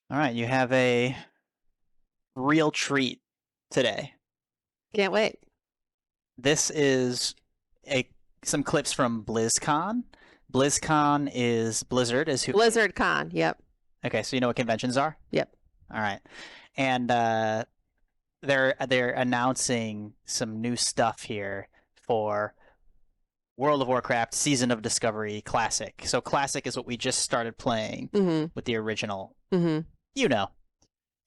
All right, you have a real treat today. Can't wait. This is some clips from BlizzCon. BlizzCon is Blizzard is who. BlizzardCon. Yep. Okay, so you know what conventions are? Yep. All right, and they're announcing some new stuff here for World of Warcraft Season of Discovery Classic. So Classic is what we just started playing with the original. You know.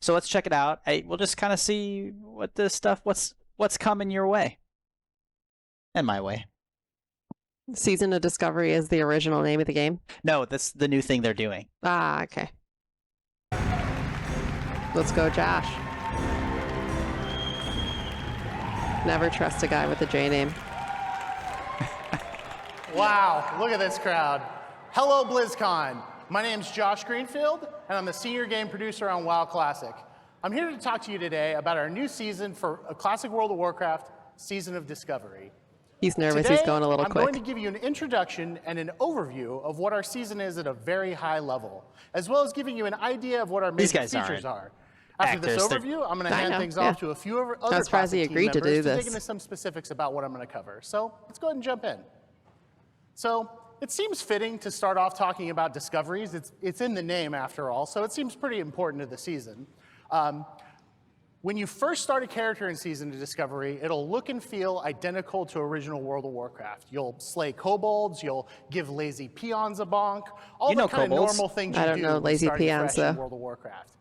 So let's check it out. We'll just kind of see what this stuff, what's coming your way. And my way. Season of Discovery is the original name of the game. No, that's the new thing they're doing. Ah, okay. Let's go, Josh. Never trust a guy with a J name. Wow, look at this crowd. Hello, BlizzCon. My name's Josh Greenfield, and I'm the senior game producer on WoW Classic. I'm here to talk to you today about our new season for a Classic World of Warcraft, Season of Discovery. He's nervous. Today, He's going a little I'm quick. going to give you an introduction and an overview of what our season is at a very high level, as well as giving you an idea of what our major features are. After this overview, I'm going to hand things off to a few other Classic team members to dig into some specifics about what I'm going to cover. So let's go ahead and jump in. So it seems fitting to start off talking about discoveries. It's in the name, after all, so it seems pretty important to the season. When you first start a character in Season of Discovery, it'll look and feel identical to original World of Warcraft. You'll slay kobolds, you'll give lazy peons a bonk, all the kind of normal things you do. I don't know lazy peons, though. In World of Warcraft.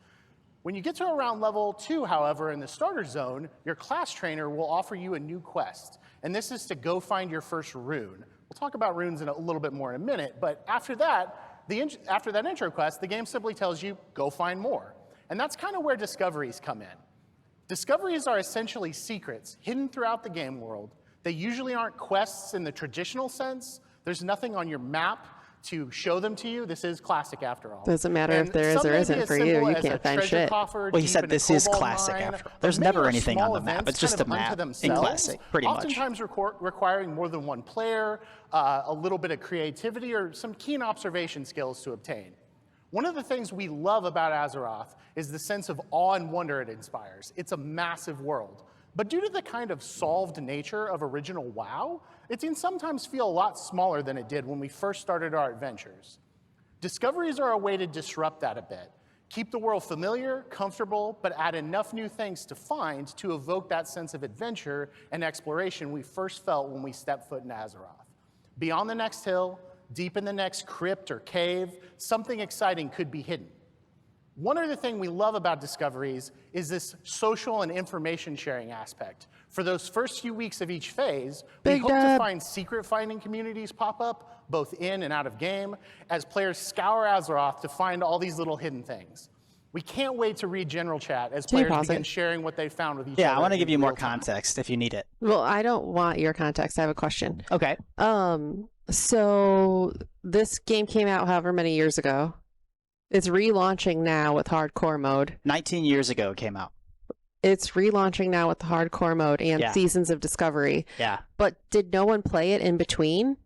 When you get to around level 2, however, in the starter zone, your class trainer will offer you a new quest, and this is to go find your first rune. We'll talk about runes in a little bit more in a minute, but after that intro quest, the game simply tells you, go find more. And that's kind of where discoveries come in. Discoveries are essentially secrets hidden throughout the game world. They usually aren't quests in the traditional sense. There's nothing on your map to show them to you. This is Classic, after all. Doesn't matter if there is or isn't for you. You can't find shit. Well, he said this is Classic, after all. There's never anything on the map. It's just a map in Classic, pretty much. Oftentimes requiring more than one player, a little bit of creativity, or some keen observation skills to obtain. One of the things we love about Azeroth is the sense of awe and wonder it inspires. It's a massive world. But due to the kind of solved nature of original WoW, it can sometimes feel a lot smaller than it did when we first started our adventures. Discoveries are a way to disrupt that a bit. Keep the world familiar, comfortable, but add enough new things to find to evoke that sense of adventure and exploration we first felt when we stepped foot in Azeroth. Beyond the next hill, deep in the next crypt or cave, something exciting could be hidden. One other thing we love about discoveries is this social and information sharing aspect. For those first few weeks of each phase, we hope to find secret finding communities pop up, both in and out of game, as players scour Azeroth to find all these little hidden things. We can't wait to read general chat as players begin sharing what they found with each other. Yeah, I want to give you more context if you need it. Well, I don't want your context. I have a question. Okay. So this game came out however many years ago. It's relaunching now with hardcore mode. 19 years ago it came out. It's relaunching now with the hardcore mode and Seasons of Discovery. Yeah. But did no one play it in between?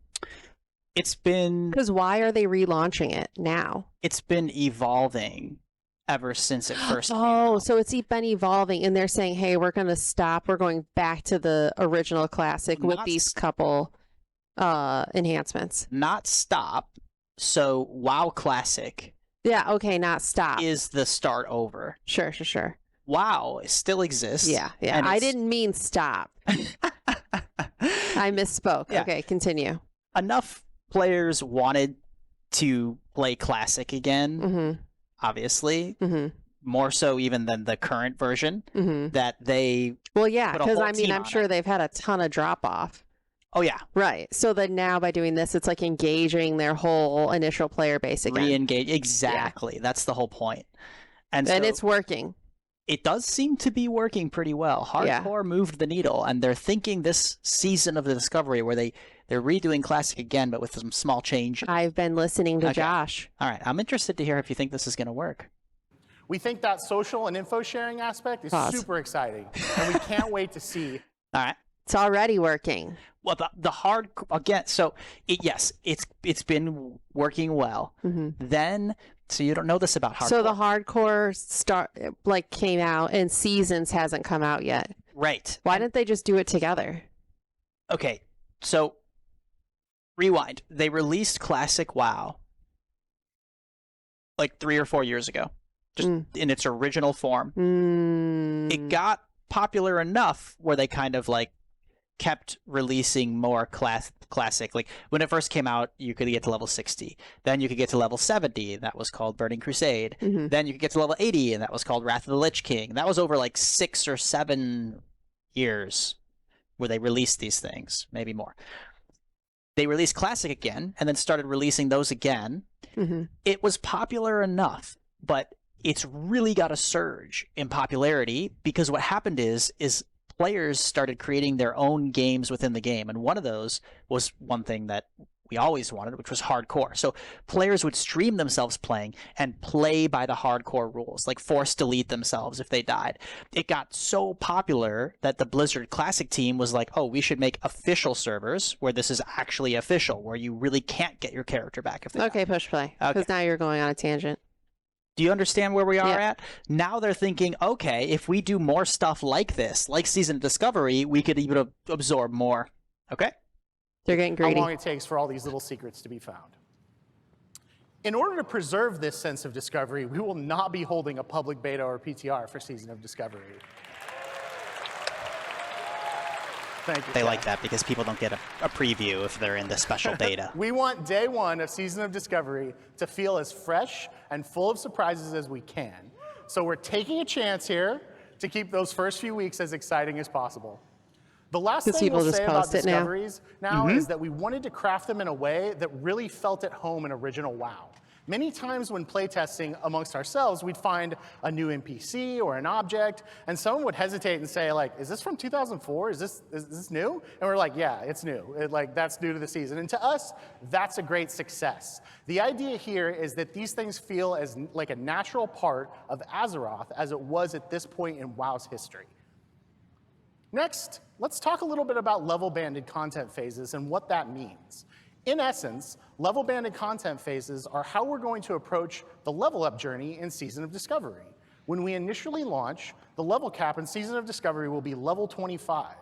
It's been... Because why are they relaunching it now? It's been evolving ever since it first came out. So it's been evolving, and they're saying, hey, we're going to stop. We're going back to the original Classic with these couple enhancements. Not stop. So WoW Classic... Yeah, okay, not stop. Is the start over. Sure. WoW still exists. Yeah. I didn't mean stop. I misspoke. Yeah. Okay, continue. Enough players wanted to play Classic again, obviously. More so even than the current version, that they... Well, yeah, because I mean, I'm sure they've had a ton of drop-off. Oh, yeah. Right. So that now by doing this, it's like engaging their whole initial player base again. Re-engage. Exactly. Yeah. That's the whole point. And so it's working. It does seem to be working pretty well. Hardcore moved the needle, and they're thinking this season of the Discovery where they're redoing Classic again, but with some small change. I've been listening to Josh. All right. I'm interested to hear if you think this is going to work. We think that social and info sharing aspect is super exciting, and we can't wait to see. All right. It's already working. Well, the hard again. So yes, it's been working well. Then So you don't know this about hardcore. So the hardcore came out and Seasons hasn't come out yet. Right. Why didn't they just do it together? Okay, so rewind. They released Classic WoW like 3 or 4 years ago, just in its original form. It got popular enough where they kind of like kept releasing more classic. Like when it first came out, you could get to level 60. Then you could get to level 70, and that was called Burning Crusade. Then you could get to level 80, and that was called Wrath of the Lich King. That was over like 6 or 7 years where they released these things, maybe more. They released Classic again, and then started releasing those again. It was popular enough, but it's really got a surge in popularity because what happened is players started creating their own games within the game, and one of those was one thing that we always wanted, which was hardcore. So players would stream themselves playing and play by the hardcore rules, like force delete themselves if they died. It got so popular that the Blizzard Classic team was like, oh, we should make official servers where this is actually official, where you really can't get your character back if they die. Push play, because now you're going on a tangent. Do you understand where we are at? Now they're thinking, okay, if we do more stuff like this, like Season of Discovery, we could even absorb more. Okay? They're getting greedy. How long it takes for all these little secrets to be found. In order to preserve this sense of discovery, we will not be holding a public beta or PTR for Season of Discovery. Thank you. They like that because people don't get a preview if they're in the special beta. We want day one of Season of Discovery to feel as fresh and full of surprises as we can. So we're taking a chance here to keep those first few weeks as exciting as possible. The last thing we'll say about Discoveries now is that we wanted to craft them in a way that really felt at home in original WoW. Many times when playtesting amongst ourselves, we'd find a new NPC or an object, and someone would hesitate and say, like, is this from 2004? Is this new? And we're like, yeah, it's new. That's new to the season. And to us, that's a great success. The idea here is that these things feel as like a natural part of Azeroth as it was at this point in WoW's history. Next, let's talk a little bit about level-banded content phases and what that means. In essence, level-banded content phases are how we're going to approach the level-up journey in Season of Discovery. When we initially launch, the level cap in Season of Discovery will be level 25.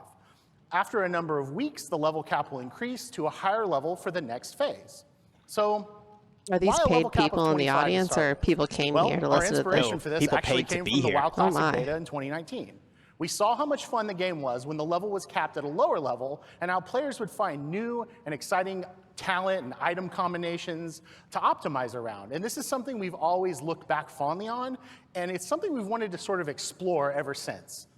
After a number of weeks, the level cap will increase to a higher level for the next phase. So, are these paid people in the audience, or people came here to listen to this? Our inspiration for this actually came from the WoW Classic beta in 2019. We saw how much fun the game was when the level was capped at a lower level, and how players would find new and exciting talent and item combinations to optimize around. And this is something we've always looked back fondly on, and it's something we've wanted to sort of explore ever since.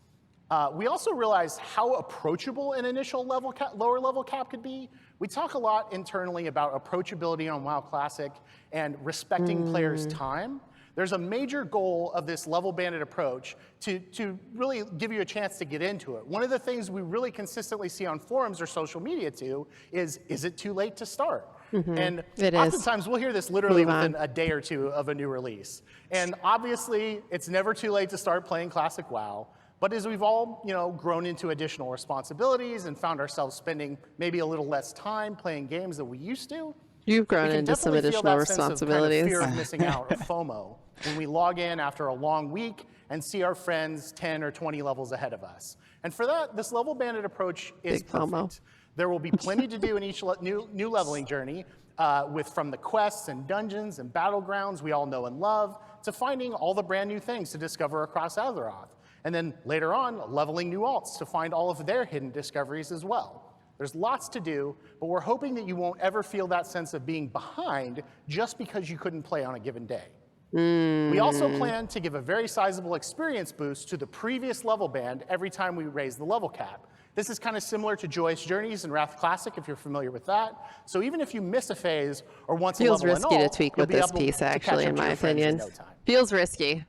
We also realized how approachable an initial lower level cap could be. We talk a lot internally about approachability on WoW Classic and respecting players' time. There's a major goal of this level-banded approach to really give you a chance to get into it. One of the things we really consistently see on forums or social media too is it too late to start? And oftentimes we'll hear this literally within a day or two of a new release. And obviously, it's never too late to start playing Classic WoW. But as we've all, grown into additional responsibilities and found ourselves spending maybe a little less time playing games than we used to, you've grown into some additional responsibilities. Fear of missing out, or FOMO, when we log in after a long week and see our friends 10 or 20 levels ahead of us. And for that, this level-banded approach is perfect. FOMO. There will be plenty to do in each new leveling journey, from the quests and dungeons and battlegrounds we all know and love, to finding all the brand new things to discover across Azeroth. And then later on, leveling new alts to find all of their hidden discoveries as well. There's lots to do, but we're hoping that you won't ever feel that sense of being behind just because you couldn't play on a given day. We also plan to give a very sizable experience boost to the previous level band every time we raise the level cap. This is kind of similar to Joyous Journeys and Wrath Classic, if you're familiar with that. So even if you miss a phase or once a level feels risky to tweak with this piece, actually, in my opinion. Feels risky.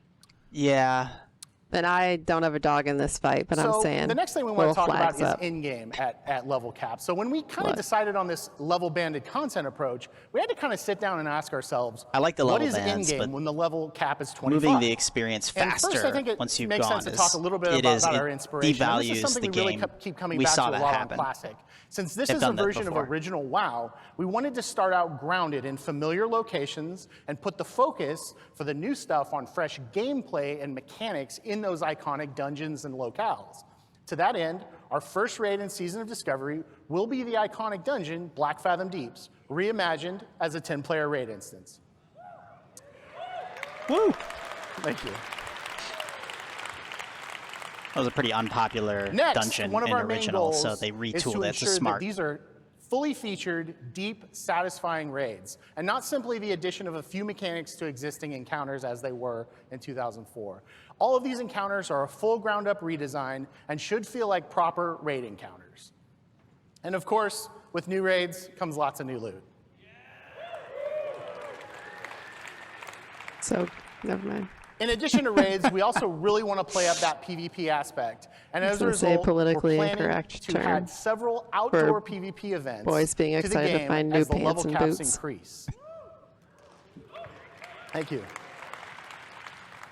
Yeah. And I don't have a dog in this fight, but I'm saying the next thing we want to talk about up. is in-game at level cap. So when we kind of decided on this level banded content approach, we had to kind of sit down and ask ourselves, I like the level what is bands, in-game when the level cap is 25? Moving the experience faster and first, I think it once you've makes gone sense to talk a little bit about our inspiration. And this is something we really keep coming back to a lot on Classic. Since this is a version of original WoW, we wanted to start out grounded in familiar locations and put the focus for the new stuff on fresh gameplay and mechanics in those iconic dungeons and locales. To that end, our first raid in Season of Discovery will be the iconic dungeon, Black Fathom Deeps, reimagined as a 10-player raid instance. Woo! Thank you. That was a pretty unpopular dungeon in original, so they retooled it. It's smart. These are fully featured, deep, satisfying raids, and not simply the addition of a few mechanics to existing encounters as they were in 2004. All of these encounters are a full ground-up redesign and should feel like proper raid encounters. And of course, with new raids comes lots of new loot. So, never mind. In addition to raids, we also really want to play up that PvP aspect. And as a result, politically we're planning incorrect to add several outdoor PvP events boys being excited to the game to find new as the pants level and caps boots. increase. Thank you.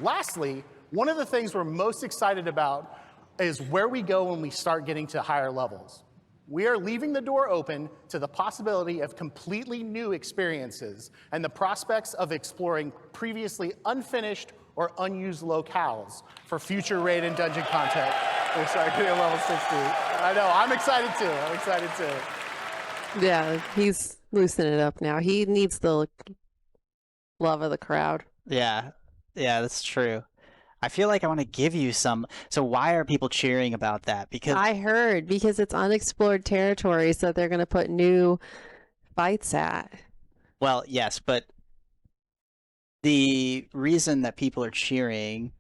Lastly, one of the things we're most excited about is where we go when we start getting to higher levels. We are leaving the door open to the possibility of completely new experiences and the prospects of exploring previously unfinished or unused locales for future raid and dungeon content. We're starting at level 60. I know, I'm excited too. I'm excited too. Yeah, he's loosening it up now. He needs the love of the crowd. Yeah, that's true. I feel like I want to give you some. So why are people cheering about that? Because I heard because it's unexplored territories that they're going to put new fights at. Well, yes, but the reason that people are cheering,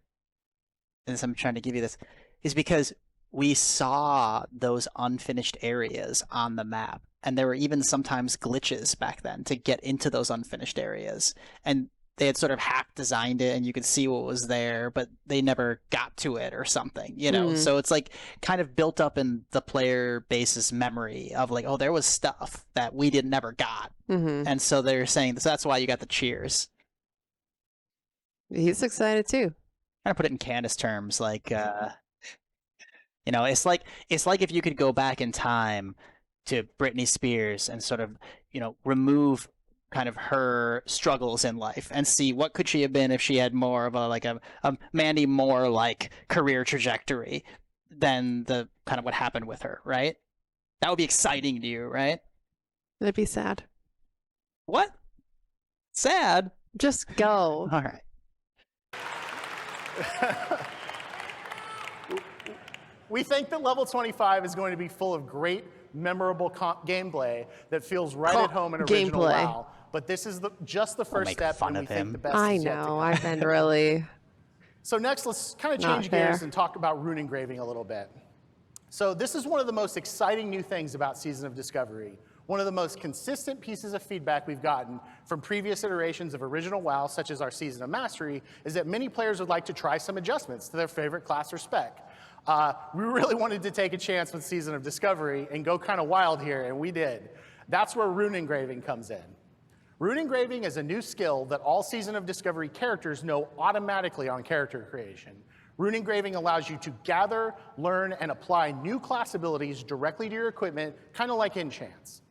and I'm trying to give you this, is because we saw those unfinished areas on the map. And there were even sometimes glitches back then to get into those unfinished areas. And they had sort of half designed it and you could see what was there, but they never got to it or something, you know? So it's like kind of built up in the player base's memory of like, oh, there was stuff that we never got. And so they're saying so that's why you got the cheers. He's excited too. Kind of put it in Candice terms, like, you know, it's like if you could go back in time to Britney Spears and sort of, you know, remove kind of her struggles in life and see what could she have been if she had more of a Mandy Moore like career trajectory than the kind of what happened with her, right? That would be exciting to you, right? It'd be sad. What? Sad? Just go. All right. We think that level 25 is going to be full of great, memorable gameplay that feels right at home in original WoW. But this is just the first step, and we think the best is yet to come. I've been really. So next, let's kind of change gears and talk about rune engraving a little bit. So this is one of the most exciting new things about Season of Discovery. One of the most consistent pieces of feedback we've gotten from previous iterations of original WoW, such as our Season of Mastery, is that many players would like to try some adjustments to their favorite class or spec. We really wanted to take a chance with Season of Discovery and go kind of wild here, and we did. That's where rune engraving comes in. Rune engraving is a new skill that all Season of Discovery characters know automatically on character creation. Rune engraving allows you to gather, learn, and apply new class abilities directly to your equipment, kind of like enchants.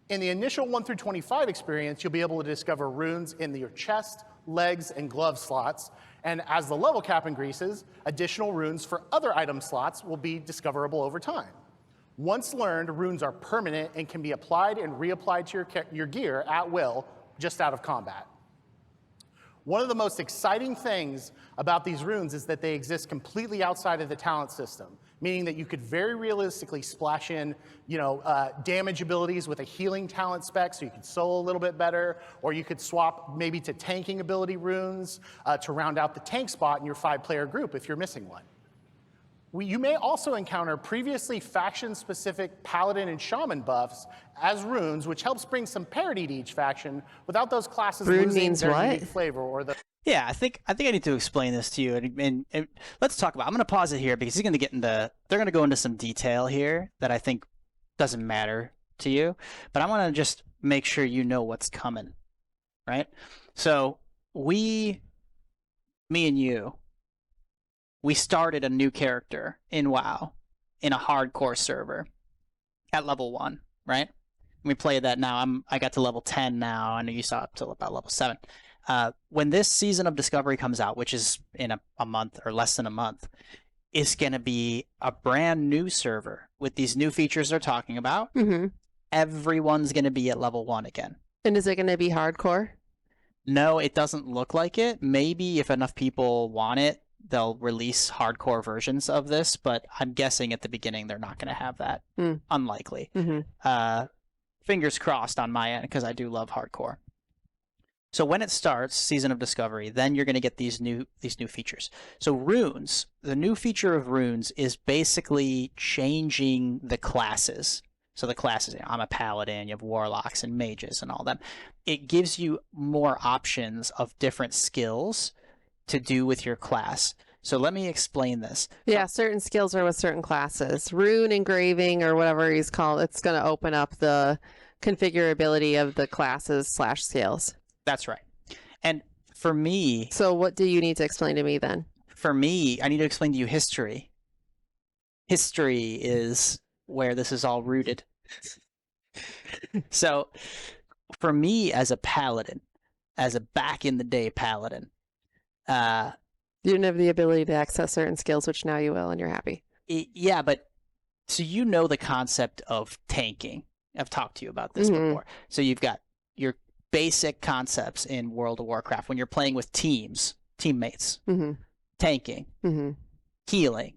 In the initial 1 through 25 experience, you'll be able to discover runes in your chest, legs, and glove slots. And as the level cap increases, additional runes for other item slots will be discoverable over time. Once learned, runes are permanent and can be applied and reapplied to your gear at will, just out of combat. One of the most exciting things about these runes is that they exist completely outside of the talent system, meaning that you could very realistically splash in, damage abilities with a healing talent spec so you could solo a little bit better, or you could swap maybe to tanking ability runes to round out the tank spot in your 5-player group if you're missing one. You may also encounter previously faction-specific paladin and shaman buffs as runes, which helps bring some parity to each faction without those classes losing their unique flavor or the Yeah, I need to explain this to you, and let's talk about. I'm going to pause it here because he's going to get into. They're going to go into some detail here that I think doesn't matter to you, but I want to just make sure you know what's coming, right? So me and you, we started a new character in WoW in a hardcore server at level 1, right? We play that now. I got to level 10 now. I know you saw up till about level 7. When this season of Discovery comes out, which is in a month or less than a month, is going to be a brand new server with these new features they're talking about. Mm-hmm. Everyone's going to be at level 1 again. And is it going to be hardcore? No, it doesn't look like it. Maybe if enough people want it, they'll release hardcore versions of this, but I'm guessing at the beginning they're not going to have that. Unlikely. Mm-hmm. Fingers crossed on my end because I do love hardcore. So when it starts, Season of Discovery, then you're going to get these new features. So runes, the new feature of runes is basically changing the classes. So the classes, I'm a paladin, you have warlocks and mages and all them. It gives you more options of different skills to do with your class. So let me explain this. Yeah, certain skills are with certain classes. Rune engraving or whatever he's called, it's going to open up the configurability of the classes / skills. That's right. And for me... So what do you need to explain to me then? For me, I need to explain to you history. History is where this is all rooted. So for me as a paladin, as a back in the day paladin, you didn't have the ability to access certain skills, which now you will, and you're happy. Yeah, but so you know the concept of tanking. I've talked to you about this before. So you've got your basic concepts in World of Warcraft when you're playing with teammates, tanking, healing,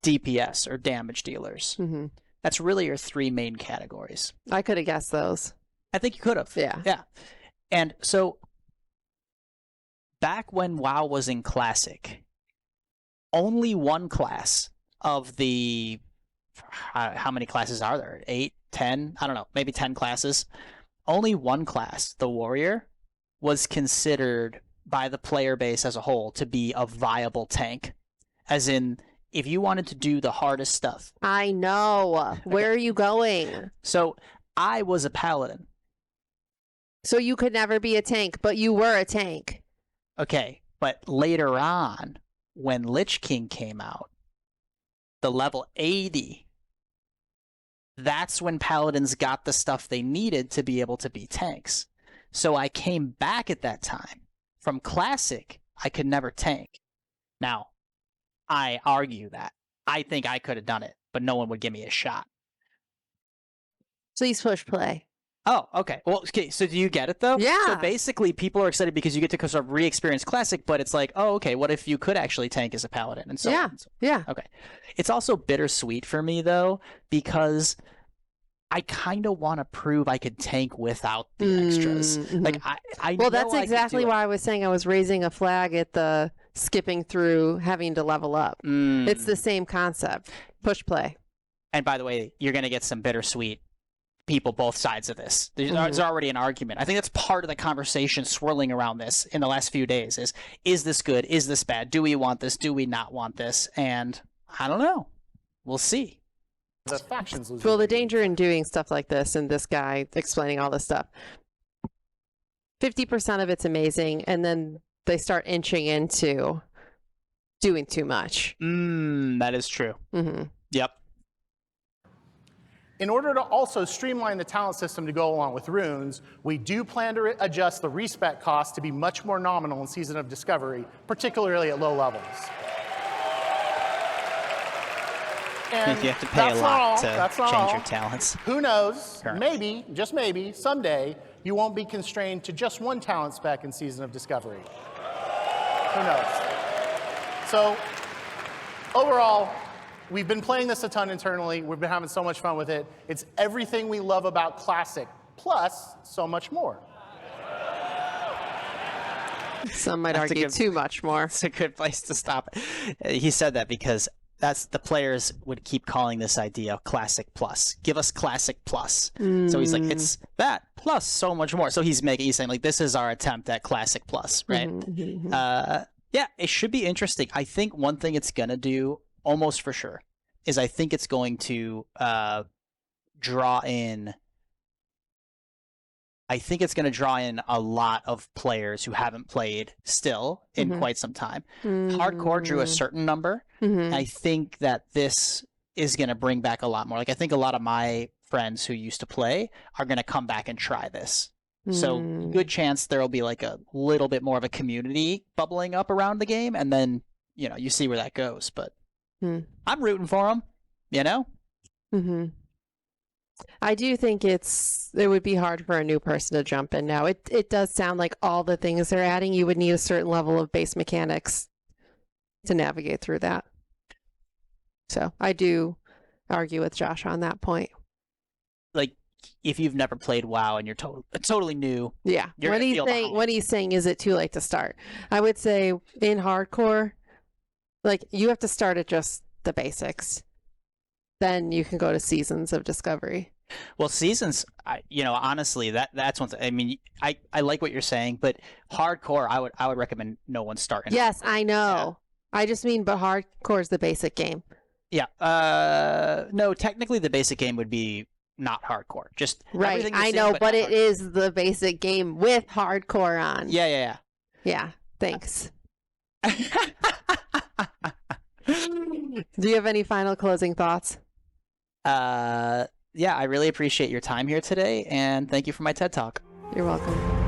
DPS or damage dealers. That's really your 3 main categories. I could have guessed those. I think you could have. Yeah. And so back when WoW was in Classic, only one class of the... how many classes are there? 8, 10? I don't know. Maybe 10 classes. Only one class, the warrior, was considered by the player base as a whole to be a viable tank. As in, if you wanted to do the hardest stuff. I know. Where are you going? So I was a paladin. So you could never be a tank, but you were a tank. Okay, but later on, when Lich King came out, the level 80, that's when paladins got the stuff they needed to be able to be tanks. So I came back at that time. From Classic, I could never tank. Now, I argue that. I think I could have done it, but no one would give me a shot. Please push play. Oh, okay. Well, okay, so do you get it, though? Yeah. So basically, people are excited because you get to sort of re-experience Classic, but it's like, oh, okay, what if you could actually tank as a paladin? And so on. Yeah. Okay. It's also bittersweet for me, though, because I kind of want to prove I could tank without the extras. Like, I well, know that's I exactly could do why I was saying I was raising a flag at the skipping through having to level up. It's the same concept. Push play. And by the way, you're going to get some bittersweet people both sides of this. There's already an argument. I think that's part of the conversation swirling around this in the last few days is this good? Is this bad? Do we want this? Do we not want this? And I don't know. We'll see. The factions lose. Well, the danger in doing stuff like this and this guy explaining all this stuff, 50% of it's amazing, and then they start inching into doing too much. That is true. Yep. In order to also streamline the talent system to go along with runes, we do plan to adjust the respec cost to be much more nominal in Season of Discovery, particularly at low levels. And you have to pay a lot to change your talents. Who knows, Currently. maybe, just maybe, someday, you won't be constrained to just one talent spec in Season of Discovery. Who knows? So, overall, we've been playing this a ton internally. We've been having so much fun with it. It's everything we love about Classic, plus so much more. Some might argue too much more. It's a good place to stop it. He said that because that's the players would keep calling this idea Classic Plus. Give us Classic Plus. So he's like, it's that plus so much more. So he's saying like, this is our attempt at Classic Plus, right? Yeah, it should be interesting. I think one thing it's gonna do, almost for sure, is I think it's going to draw in. I think it's going to draw in a lot of players who haven't played still in quite some time. Hardcore drew a certain number. I think that this is going to bring back a lot more. Like, I think a lot of my friends who used to play are going to come back and try this. So good chance there will be like a little bit more of a community bubbling up around the game, and then, you know, you see where that goes. But I'm rooting for them, you know? I do think it would be hard for a new person to jump in now. It does sound like all the things they're adding, you would need a certain level of base mechanics to navigate through that. So I do argue with Josh on that point. Like, if you've never played WoW and you're totally new, yeah. What he's saying, is it too late to start? I would say in hardcore, like, you have to start at just the basics. Then you can go to Seasons of Discovery. Well, Seasons, you know, honestly, that's one thing. I mean, I like what you're saying, but hardcore, I would recommend no one starting. Yes, I know. Yeah. I just mean, but hardcore is the basic game. Yeah. No, technically the basic game would be not hardcore. Just right. I know, but it is the basic game with hardcore on. Yeah. Yeah. Thanks. Do you have any final closing thoughts? Yeah, I really appreciate your time here today, and thank you for my TED Talk. You're welcome.